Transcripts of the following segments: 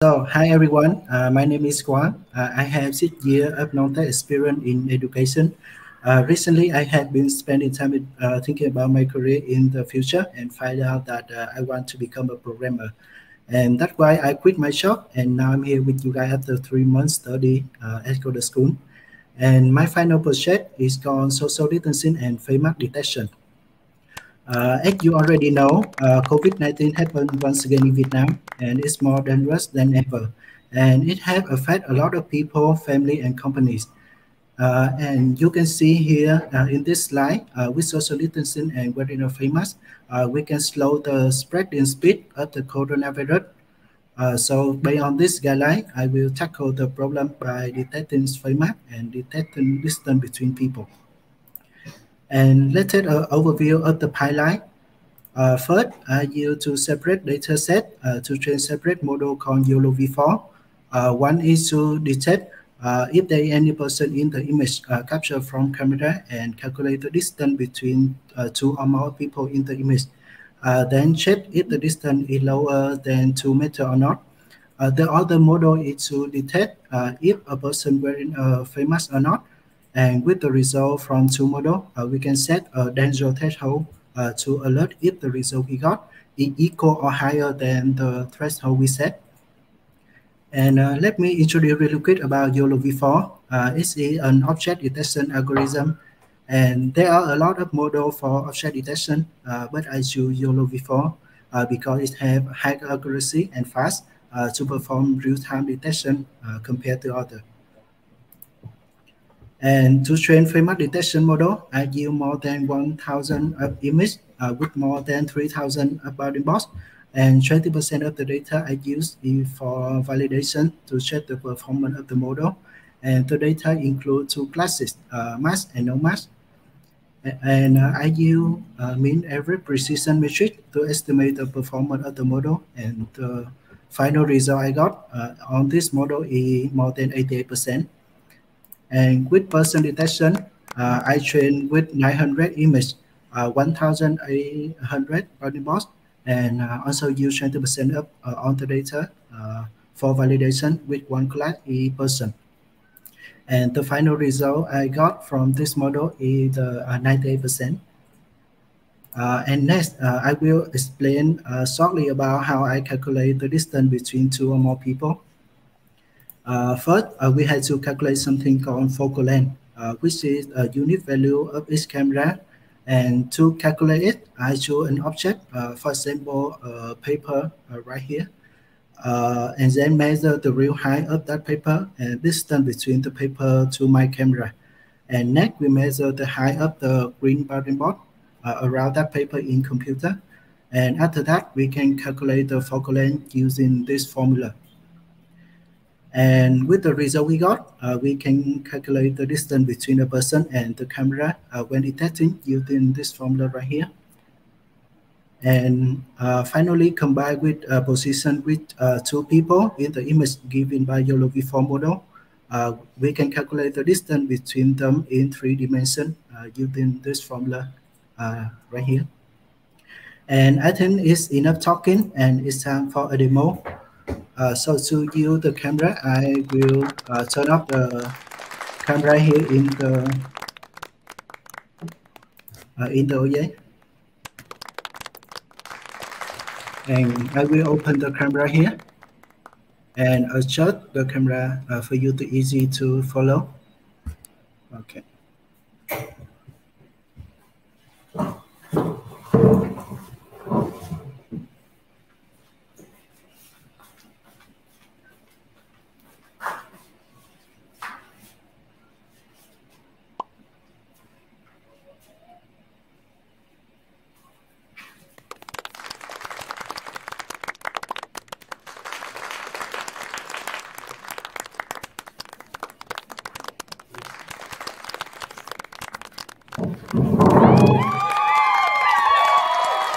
So, hi everyone. My name is Quang. I have 6 years of non-tech experience in education. Recently, I have been spending time thinking about my career in the future and find out that I want to become a programmer. And that's why I quit my job and now I'm here with you guys after 3 months study at go to school. And my final project is called social distancing and face mask detection. As you already know, COVID-19 happened once again in Vietnam, and it's more dangerous than ever. And it has affected a lot of people, family, and companies. And you can see here in this slide, with social distancing and wearing a face mask, we can slow the spreading speed of the coronavirus. So based on this guideline, I will tackle the problem by detecting face mask and detecting distance between people. And let's take an overview of the pipeline. First, I use two separate data sets to train separate model called YOLO V4. One is to detect if there is any person in the image captured from camera and calculate the distance between two or more people in the image. Then check if the distance is lower than 2 meters or not. The other model is to detect if a person wearing a face mask or not. And with the result from two models, we can set a danger threshold to alert if the result we got is equal or higher than the threshold we set. And let me introduce really quick about YOLO V4. It's an object detection algorithm, and there are a lot of models for object detection, but I choose YOLO V4 because it has high accuracy and fast to perform real-time detection compared to others. And to train face mask detection model, I use more than 1,000 of images with more than 3,000 body parts, and 20% of the data I use is for validation to check the performance of the model. And the data include two classes, mask and no mask. And I use mean average precision metric to estimate the performance of the model. And the final result I got on this model is more than 88%. And with person detection, I train with 900 images, 1,800 body parts, and also use 20% of all the data for validation with one class E person. And the final result I got from this model is 98%. And next, I will explain shortly about how I calculate the distance between two or more people. First, we had to calculate something called focal length, which is a unit value of each camera. And to calculate it, I choose an object, for example, paper right here, and then measure the real height of that paper and distance between the paper to my camera. And next, we measure the height of the green bounding board around that paper in computer. And after that, we can calculate the focal length using this formula. And with the result we got, we can calculate the distance between the person and the camera when detecting using this formula right here. And finally, combined with position with two people in the image given by YOLO V4 model, we can calculate the distance between them in 3 dimensions using this formula right here. And I think it's enough talking, and it's time for a demo. So to use the camera, I will turn off the camera here in the OJ. And I will open the camera here and adjust the camera for you to easy to follow. Okay.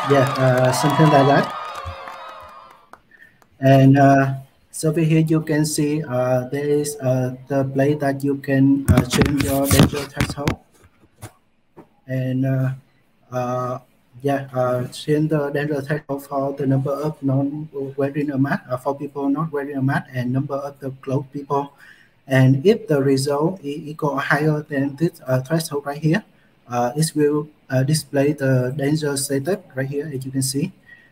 Yeah, something like that. And so over here you can see there is the place that you can change your danger threshold. And Yeah, change the danger threshold for the number of non wearing a mask, for people not wearing a mask, and number of the close people. And if the result is equal or higher than this threshold right here, it will display the danger status right here, as you can see.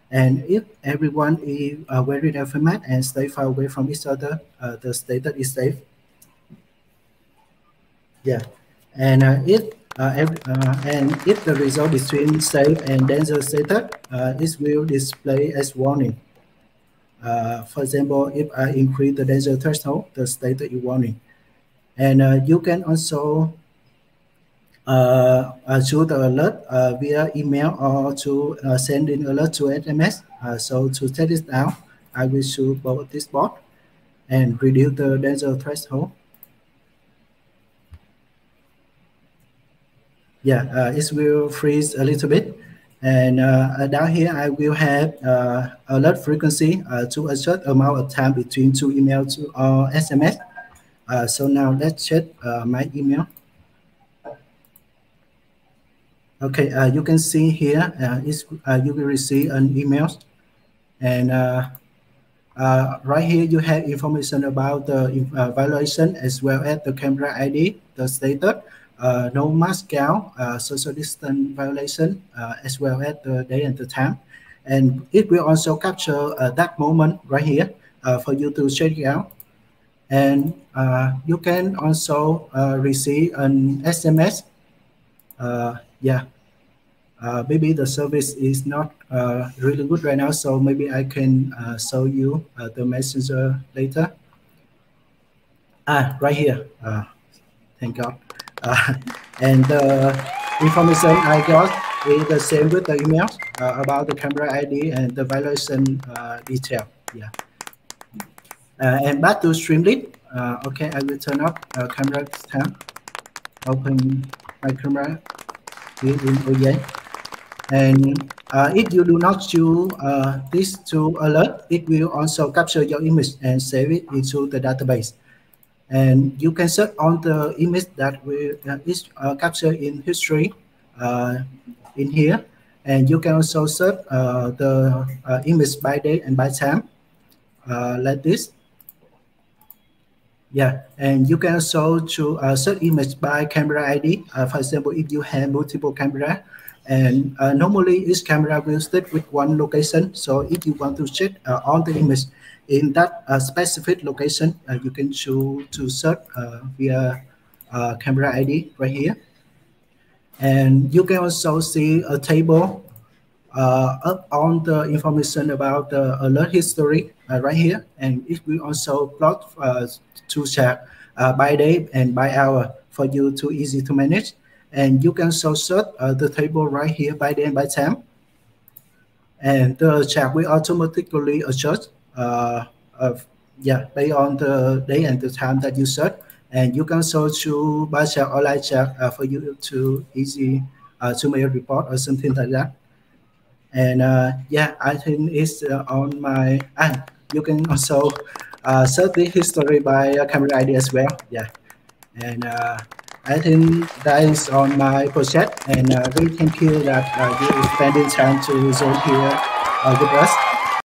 And if everyone is wearing a mask and stay far away from each other, the status is safe. Yeah, and if the result between safe and danger status, it will display as warning. For example, if I increase the danger threshold, the status is warning. And you can also shoot the alert via email or to send in alert to SMS. So to test this out, I will shoot both this bot and reduce the danger threshold. Yeah, it will freeze a little bit. And down here, I will have alert frequency to adjust amount of time between two emails or SMS. So now let's check my email. Okay, you can see here, you will receive an email. And right here, you have information about the violation as well as the camera ID, the status, no mask count, social distance violation, as well as the day and the time. And it will also capture that moment right here for you to check it out. And you can also receive an SMS. Yeah, maybe the service is not really good right now, so maybe I can show you the messenger later. Right here. Thank God. Uh, and the information I got is the same with the email about the camera ID and the violation detail. Yeah. And back to Streamlit. Okay, I will turn off camera tab. Open my camera here in OJ. And if you do not choose this to alert, it will also capture your image and save it into the database. And you can search on the image that is captured in history in here. And you can also search the image by date and by time like this. Yeah, and you can also choose search image by camera ID. For example, if you have multiple camera, and normally each camera will stick with one location. So if you want to check on the image in that specific location, you can choose to search via camera ID right here. And you can also see a table up on the information about the alert history right here, and it will also plot to check by day and by hour for you to easy to manage. And you can also search the table right here by day and by time, and the chat will automatically adjust yeah, based on the day and the time that you search. And you can also choose by chat or live chat for you to easy to make a report or something like that. And yeah, I think it's on my you can also search the history by camera ID as well. Yeah, and I think that is on my project, and really thank you that you spending time to zoom here with us.